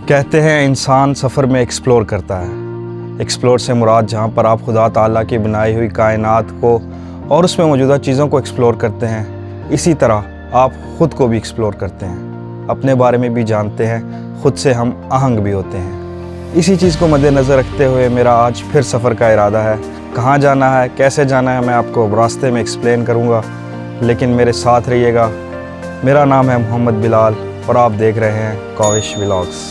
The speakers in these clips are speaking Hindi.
कहते हैं इंसान सफ़र में एक्सप्लोर करता है। एक्सप्लोर से मुराद जहाँ पर आप खुदा ताला की बनाई हुई कायनात को और उसमें मौजूदा चीज़ों को एक्सप्लोर करते हैं, इसी तरह आप ख़ुद को भी एक्सप्लोर करते हैं, अपने बारे में भी जानते हैं, ख़ुद से हम आहंग भी होते हैं। इसी चीज़ को मद्देनज़र रखते हुए मेरा आज फिर सफ़र का इरादा है। कहाँ जाना है, कैसे जाना है, मैं आपको रास्ते में एक्सप्लेन करूँगा, लेकिन मेरे साथ रहिएगा। मेरा नाम है मोहम्मद बिलाल और आप देख रहे हैं काविश व्लॉग्स।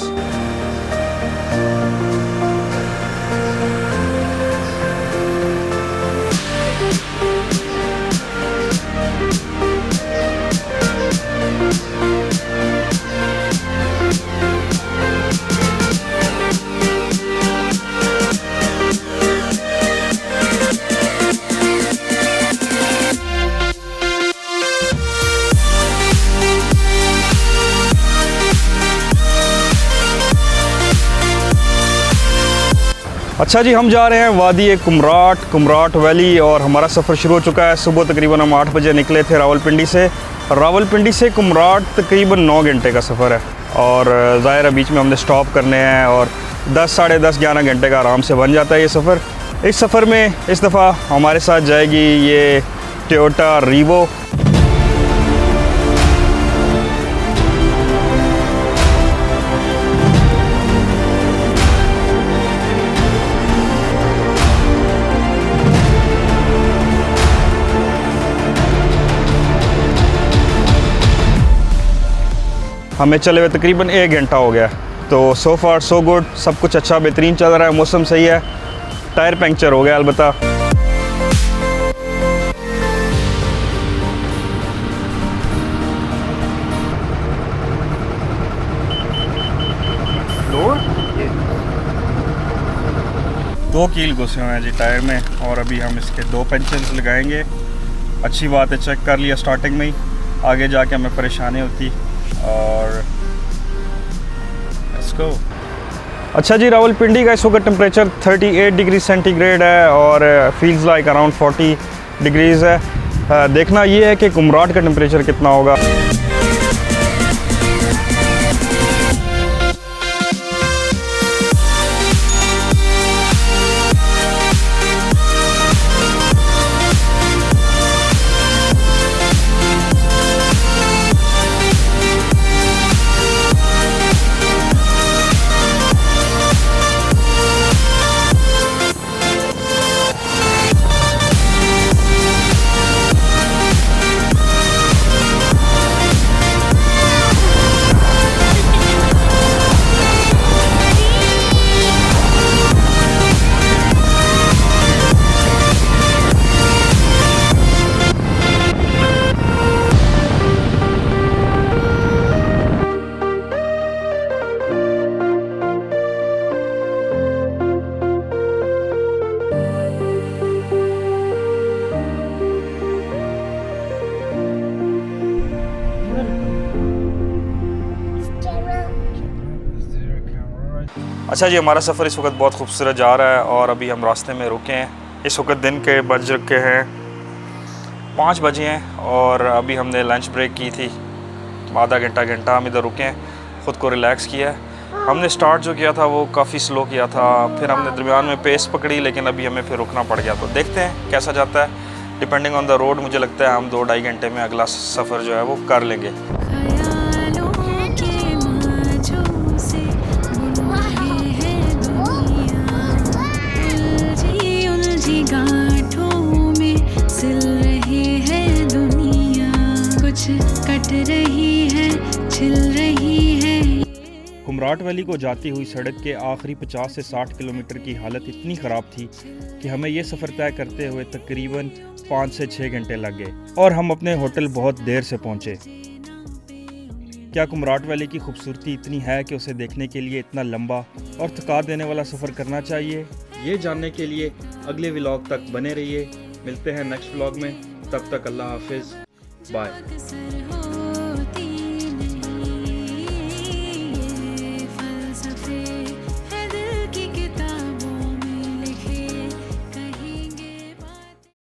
अच्छा जी, हम जा रहे हैं वादी कुमराट वैली और हमारा सफ़र शुरू हो चुका है। सुबह तकरीबन हम 8 बजे निकले थे रावलपिंडी से कुमराट तकरीबन 9 घंटे का सफ़र है और ज़ाहिर है बीच में हमने स्टॉप करने हैं और 10, साढ़े 10, 11 घंटे का आराम से बन जाता है ये सफ़र। इस सफ़र में इस दफ़ा हमारे साथ जाएगी ये टोयोटा रीवो। हमें चले हुए तकरीबन 1 घंटा हो गया, तो सो फार सो गुड, सब कुछ अच्छा बेहतरीन चल रहा है। मौसम सही है, टायर पंक्चर हो गया अलबत्ता। दो कील घुसे हुए हैं जी टायर में और अभी हम इसके 2 पंचर्स लगाएंगे। अच्छी बात है, चेक कर लिया स्टार्टिंग में ही, आगे जाके हमें परेशानी होती। और लेट्स गो। अच्छा जी, रावलपिंडी का इस वक्त टेम्परेचर 38 डिग्री सेंटीग्रेड है और फील्स लाइक अराउंड 40 डिग्रीज़ है। देखना ये है कि कुमराट का टेम्परेचर कितना होगा। अच्छा जी, हमारा सफ़र इस वक्त बहुत खूबसूरत जा रहा है और अभी हम रास्ते में रुके हैं। इस वक्त दिन के बज रखे हैं 5 बजे हैं और अभी हमने लंच ब्रेक की थी। आधा घंटा हम इधर रुके हैं, ख़ुद को रिलैक्स किया है। हमने स्टार्ट जो किया था वो काफ़ी स्लो किया था, फिर हमने दरमियान में पेस पकड़ी, लेकिन अभी हमें फिर रुकना पड़ गया। तो देखते हैं कैसा जाता है, डिपेंडिंग ऑन द रोड। मुझे लगता है हम 2-2.5 घंटे में अगला सफ़र जो है वो कर लेंगे। कुमराट वैली को जाती हुई सड़क के आखिरी 50 से 60 किलोमीटर की हालत इतनी ख़राब थी कि हमें ये सफ़र तय करते हुए तकरीबन 5 से 6 घंटे लग गए और हम अपने होटल बहुत देर से पहुँचे। क्या कुमराट वैली की खूबसूरती इतनी है कि उसे देखने के लिए इतना लंबा और थका देने वाला सफ़र करना चाहिए? ये जानने के लिए अगले व्लॉग तक बने रहिए। मिलते हैं नेक्स्ट व्लॉग में, तब तक अल्लाह हाफिज़, बाय।